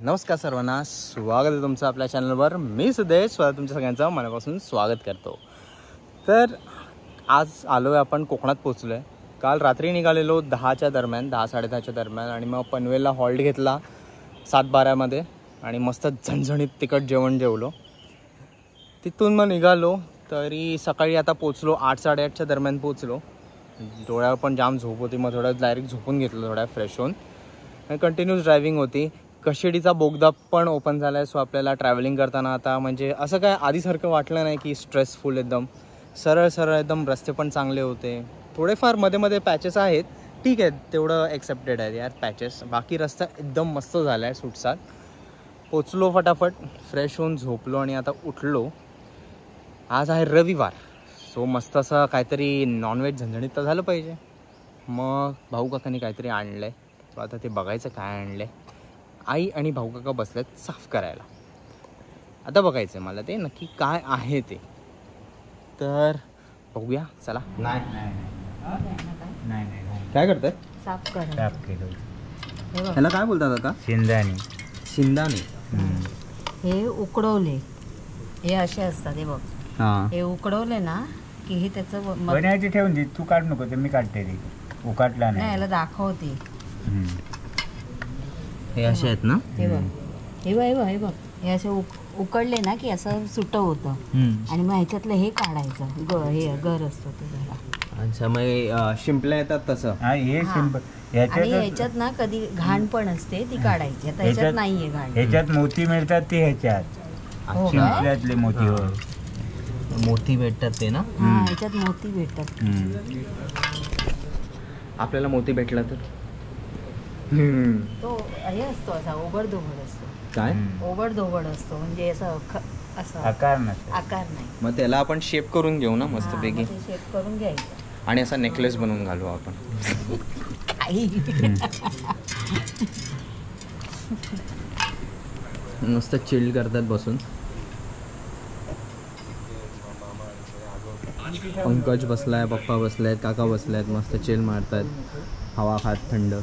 नमस्कार सर्वांना, स्वागत आहे तुमचं आपल्या चॅनलवर. मी सुदेश स्वतः तुमच्या सगळ्यांचं मनापासून स्वागत करतो. तर आज आलो आहे आपण कोकणात पोचलो आहे. काल रात्री निघालेलो 10च्या दरम्यान, 10-10:30च्या दरम्यान, आणि मग पनवेलला हॉल्ट घेतला 7-12मध्ये आणि मस्त झणझणीत तिखट जेवण जेवलो. तिथून मग निघालो तरी सकाळी आता पोचलो 8-8:30च्या दरम्यान पोचलो. डोळ्यावर पण जाम झोप होती, मग थोडं डायरेक्ट झोपून घेतलं थोड्या फ्रेश होऊन. आणि कंटिन्यूस ड्रायव्हिंग होती. कशेडीचा बोगदा पण ओपन झाला आहे. सो आपल्याला ट्रॅव्हलिंग करताना आता म्हणजे असं काय आधीसारखं वाटलं नाही की स्ट्रेसफुल, एकदम सरळ सरळ एकदम. रस्ते पण चांगले होते. थोडेफार मध्ये मध्ये पॅचेस आहेत, ठीक आहे, तेवढं एक्सेप्टेड आहे यार पॅचेस. बाकी रस्ता एकदम मस्त झाला आहे सुटसाट. पोचलो फटाफट, फ्रेश होऊन झोपलो आणि आता उठलो. आज आहे रविवार, सो मस्त असं काहीतरी नॉनव्हेज झणझणीत तर झालं पाहिजे. मग भाऊ काकांनी काहीतरी आणलं आहे, सो आता ते बघायचं काय आणलं आहे. आई आणि भाऊ काका बसलेत साफ करायला. आता बघायचं आहे मला ते नक्की काय आहे ते. तर बघूया चला. नाही काय करताय? साफ कर. साफ केलं. ह्याला काय बोलतात आता? शेंदाणे. शेंदाणे. हे उकडवले, हे असे असतात. हे बघ, हे उकडवले ना की हे त्याचं बनायची ठेवून दे. तू काढ नको, ते मी काढते. रे उकाटला नाही, याला दाखवते. हे असे आहेत ना? हे बघ, हे बघ, हे बघ, हे बघ, हे असे उकडले ना की असं सुट होतं. आणि मग ह्याच्यातलं हे काढायचं. हे गर असतो ते जरा. अच्छा, मग शिंपल्या येतात तसं. हे सिंपल. आणि ह्याच्यात ना कधी घाण पण असते, ती काढायची. आता ह्याच्यात नाहीये घाण. ह्याच्यात मोती मिळतात ते ह्याच्यात. शिंपल्यातले मोती. हो, मोती भेटतात ते ना? ह्याच्यात मोती भेटतात. आपल्याला मोती भेटला तर तो हे असतो असा ओबडधोबड असतो. काय ओबडधोबड असतो, म्हणजे असं आकार नाही. मग त्याला आपण शेप करून घेऊ ना मस्तपैकी. शेप करून घ्यायचं आणि असा नेकलेस बनवून घालू आपण. नुसतं चिल करतात बसून. पंकज बसलाय, पप्पा बसलायत, काका बसलायत, मस्त चिल मारतात, हवा खात थंड.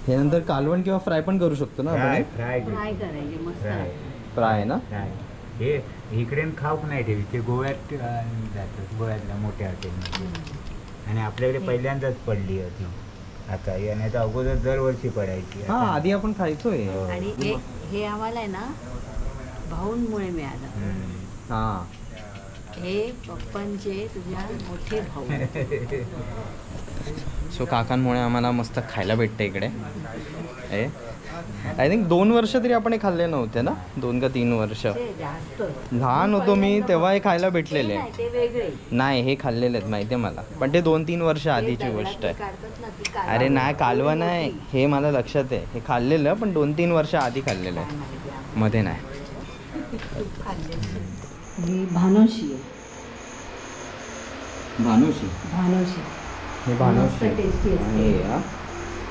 हे नंतर कालवण किंवा फ्राय पण करू शकतो ना आपण? फ्राय करायचे मस्त. फ्राय ना? हे इकडे खाऊक नाही ठेवी. ते गोव्यात जातात, गोव्यातल्या मोठ्या हॉटेलमध्ये. आणि आपल्याकडे पहिल्यांदाच पडली होती आता. याने तर अगोदर दरवर्षी पडायची. हा, आधी आपण खायचोय. आणि हे आम्हाला आहे ना भाऊंमुळे मिळालं. हा, हे पप्पांचे तुझ्या मोठे भाऊ. सो काकांमुळे आम्हाला मस्त खायला भेटतं इकडे. आय थिंक 2 वर्ष तरी आपण हे खाल्ले नव्हते ना? 2 का 3 वर्ष. लहान होतो मी तेव्हा हे खायला भेटलेले. नाही, हे खाल्लेले आहेत माहिती आहे मला, पण ते 2-3 वर्ष आधीची गोष्ट आहे. अरे नाही, कालवण आहे हे मला लक्षात आहे. हे खाल्लेलं पण 2-3 वर्ष आधी खाल्लेलं आहे, मध्ये नाही. भानोशी आहे. भानोशी. हे भानोशी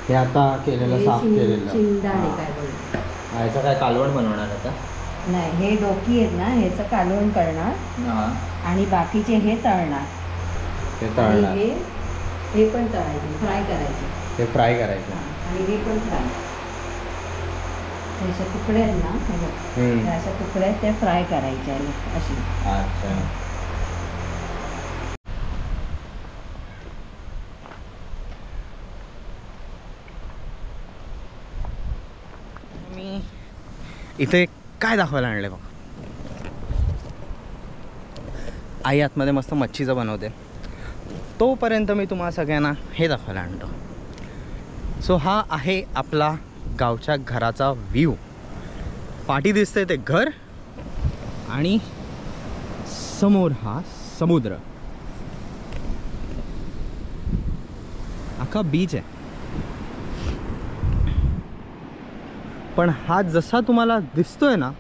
हे आता केलेलं, साफ केलेलं. ह्याचं काय कालवण बनवणार आता? नाही, हे डोकी आहेत ना, ह्याचं कालवण करणार. आणि बाकीचे हे तळणार. हे तळणार. हे पण तळायचे, फ्राय करायचे. हे फ्राय करायचं. आणि हे पण फ्राय. अशा तुकडे आहेत ना, अशा तुकडे आहेत, ते फ्राय करायचे अशी. अच्छा. मी इथे काय दाखवायला आणलं बघ. आई आतमध्ये मस्त मच्छीचं बनवते, तोपर्यंत मी तुम्हाला सगळ्यांना हे दाखवायला आणतो. सो हा आहे आपला गावच्या घराचा व्ह्यू. पाठी दिसतंय ते घर आणि समोर हा समुद्र. अख्खा बीच आहे. पण हा जसा तुम्हाला दिसतोय ना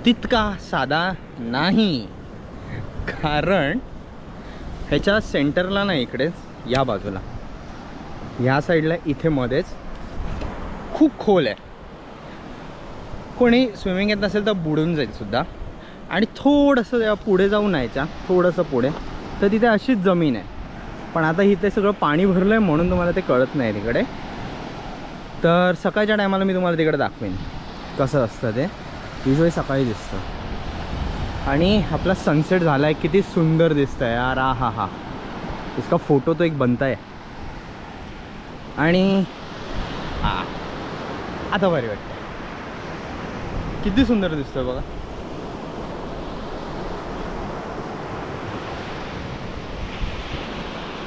तितका साधा नाही. कारण ह्याच्या सेंटरला ना, इकडेच या बाजूला, ह्या साईडला इथे मध्येच खूप खोल आहे. कोणी स्विमिंग येत नसेल तर बुडून जाईल सुद्धा. आणि थोडंसं पुढे जाऊन यायच्या, थोडंसं पुढे तर तिथे अशीच जमीन आहे. पण आता इथे सगळं पाणी भरलं आहे म्हणून तुम्हाला ते कळत नाही तिकडे. तर सकाळच्या टायमाला मी तुम्हाला तिकडे दाखवेन कसं असतं ते. युजली सकाळी दिसतं. आणि आपला सनसेट झाला आहे, किती सुंदर दिसतं आहे यार. हा हा इसका फोटो तो एक बनता आहे. आणि हां आता भारी वाटतं, किती सुंदर दिसतं बघा.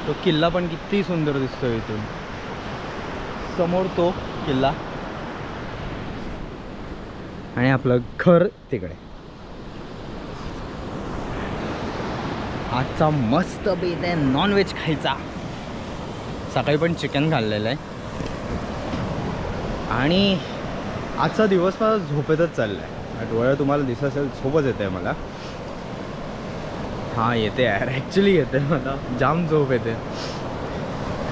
तो किल्ला पण किती सुंदर दिसतो इथून. समोर तो किल्ला आणि आपलं घर तिकडे. आजचा मस्त बेत आहे नॉनव्हेज खायचा. सकाळी पण चिकन खाल्लेलं आहे आणि आजचा दिवस मला झोपेतच चालला आहे. डोळ्यात तुम्हाला दिसत असेल झोपच येते मला. हां येते यार, ॲक्च्युली येते मला, जाम झोप येते.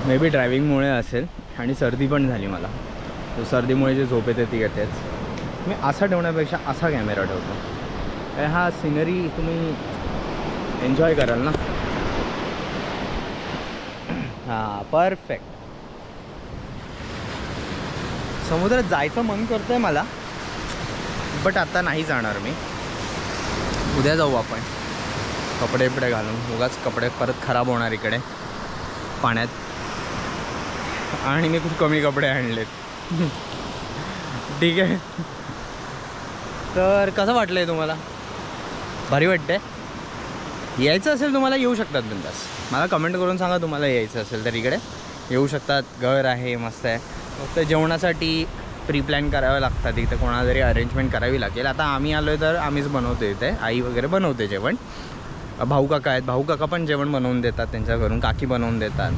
मे बी ड्रायव्हिंगमुळे असेल आणि सर्दी पण झाली मला. तर सर्दीमुळे जी झोप येते ती येतेच. मी असा ठेवण्यापेक्षा असा कॅमेरा ठेवतो. हा सिनरी तुम्ही एन्जॉय कराल ना. हां परफेक्ट. समुद्रात जायचं मन करतंय मला, बट आता नाही जाणार मी. उद्या जाऊ आपण कपडे बिपडे घालून. उगाच कपडे परत खराब होणार इकडे पाण्यात. आणि मी खूप कमी कपडे आणलेत. ठीक आहे. तर कसं वाटलं आहे तुम्हाला? भारी वाटतंय? यायचं असेल तुम्हाला येऊ शकतात बिंदास. मला कमेंट करून सांगा तुम्हाला यायचं असेल तर इकडे येऊ शकतात. घर आहे मस्त आहे. फक्त जेवणासाठी प्री प्लॅन करावं लागतात. इथं कोणाला तरी अरेंजमेंट करावी लागेल. आता आम्ही आलो आहे तर आम्हीच बनवतो इथे. आई वगैरे बनवते जेवण. भाऊ काका आहेत, भाऊ काका पण जेवण बनवून देतात त्यांच्या घरून. काकी बनवून देतात.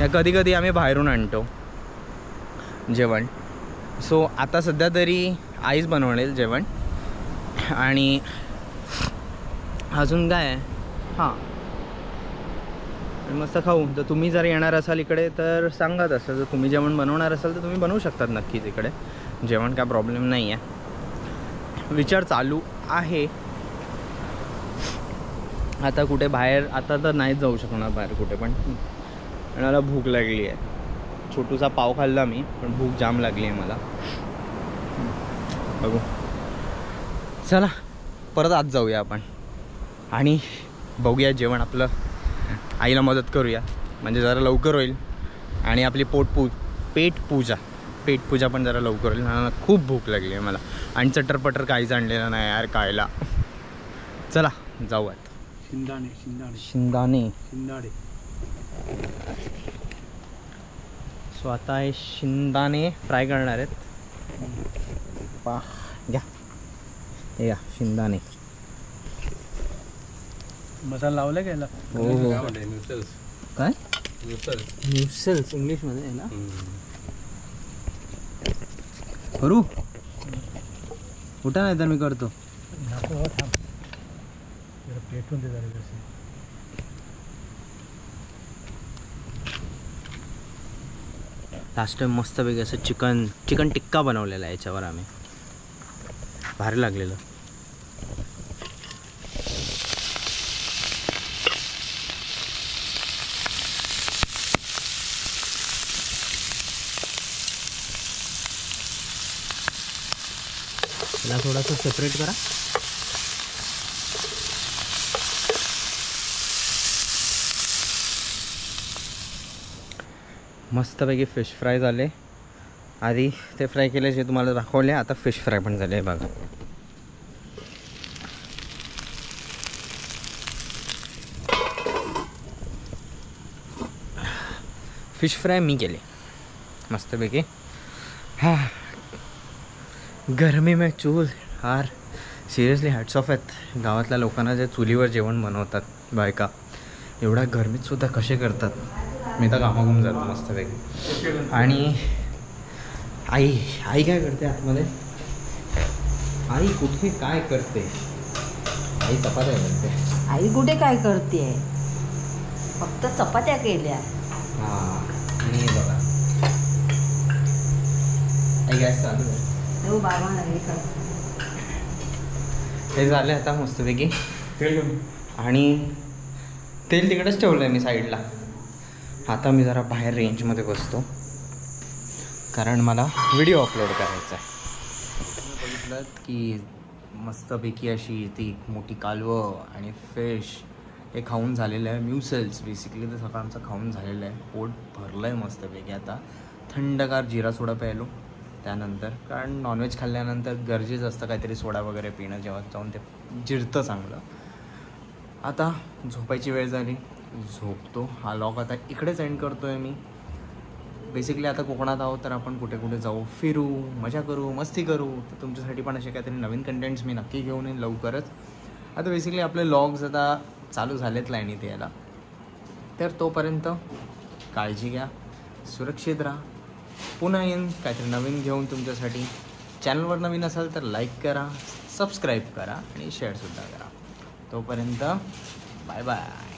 या कधी कधी आम्ही बाहेरून आणतो जेवण. सो आता सध्या तरी आईच बनवणेल जेवण. आणि अजून काय आहे, हां मस्त खाऊ. तर तुम्ही जर येणार असाल इकडे तर सांगा तसं. जर तुम्ही जेवण बनवणार असाल तर तुम्ही बनवू शकतात नक्कीच इकडे जेवण. काय प्रॉब्लेम नाही आहे. विचार चालू आहे. आता कुठे बाहेर आता तर नाहीच जाऊ शकणार बाहेर कुठे पण. आणि मला भूक लागली आहे. छोटूसा पाव खाल्ला मी, पण भूक जाम लागली आहे मला. बघू चला परत आज जाऊया आपण आणि बघूया जेवण आपलं. आईला मदत करूया म्हणजे जरा लवकर होईल. आणि आपली पेटपूजा पण जरा लवकर होईल. मला खूप भूक लागली आहे मला. आणि चटरपटर काहीच आणलेलं नाही यार खायला. चला जाऊयात. शिंदाणे सो आता हे शिंदाणे फ्राय करणार आहेत. पा घ्या हे घ्या शिंदाणे. मसाला लावला घ्यायला. हो हो. काय न्यूसेल्स इंग्लिशमध्ये आहे ना. करू कुठं नाही तर मी करतो. पेटून दे जरा. लास्ट टाइम मस्तपैकी असं चिकन टिक्का बनवलेला आहे याच्यावर आम्ही. भारी लागलेलं. त्याला थोडंसं सेपरेट करा. मस्तपैकी फिश फ्राय झाले. आधी ते फ्राय केले जे तुम्हाला दाखवले. आता फिश फ्राय पण झाले बघा. फिश फ्राय मी केले मस्तपैकी. हां गरमी में चूल यार सिरियसली हॅट्स ऑफ आहेत गावातल्या लोकांना जे चुलीवर जेवण बनवतात बायका. एवढ्या गरमीतसुद्धा कसे करतात. मी तर घामाघूम जातो मस्तपैकी. आणि आई काय करते आतमध्ये. आई कुठे काय करते. आई चपात्या करते. आई कुठे काय करते, फक्त चपात्या केल्या. हां आणि बघा आई गॅस चालू आहे. हो बाबा हे कर. हे झाले आता मस्तपैकी आणि तेल तिकडेच ठेवलं आहे मी साईडला. आता मी जरा बाहेर रेंजमध्ये बसतो कारण मला व्हिडिओ अपलोड करायचा आहे. बघितलं की मस्तपैकी अशी ती मोठी कालवं आणि फिश हे खाऊन झालेलं आहे. म्युसल्स बेसिकली तर सकाळचं खाऊन झालेलं आहे. पोट भरलं आहे मस्तपैकी. आता थंडगार जिरा सोडा प्यायलो त्यानंतर, कारण नॉनव्हेज खाल्ल्यानंतर गरजेचं असतं काहीतरी सोडा वगैरे पिणं, जेव्हा जाऊन ते जिरतं चांगलं. आता झोपायची वेळ झाली, झोपतो. हा लॉग आता इकडेच एंड करतो आहे मी. बेसिकली आता कोकणात आहोत तर आपण कुठे कुठे जाऊ, फिरू, मजा करू, मस्ती करू. तर तुमच्यासाठी पण असे काहीतरी नवीन कंटेंट्स मी नक्की घेऊन येईन लवकरच. आता बेसिकली आपले लॉग्स आता चालू झालेत लाईनीत यायला. तर तोपर्यंत काळजी घ्या, सुरक्षित राहा. पुन्हा येईन काहीतरी नवीन घेऊन तुमच्यासाठी. चॅनलवर नवीन असाल तर लाईक करा, सबस्क्राईब करा आणि शेअरसुद्धा करा. तोपर्यंत बाय बाय.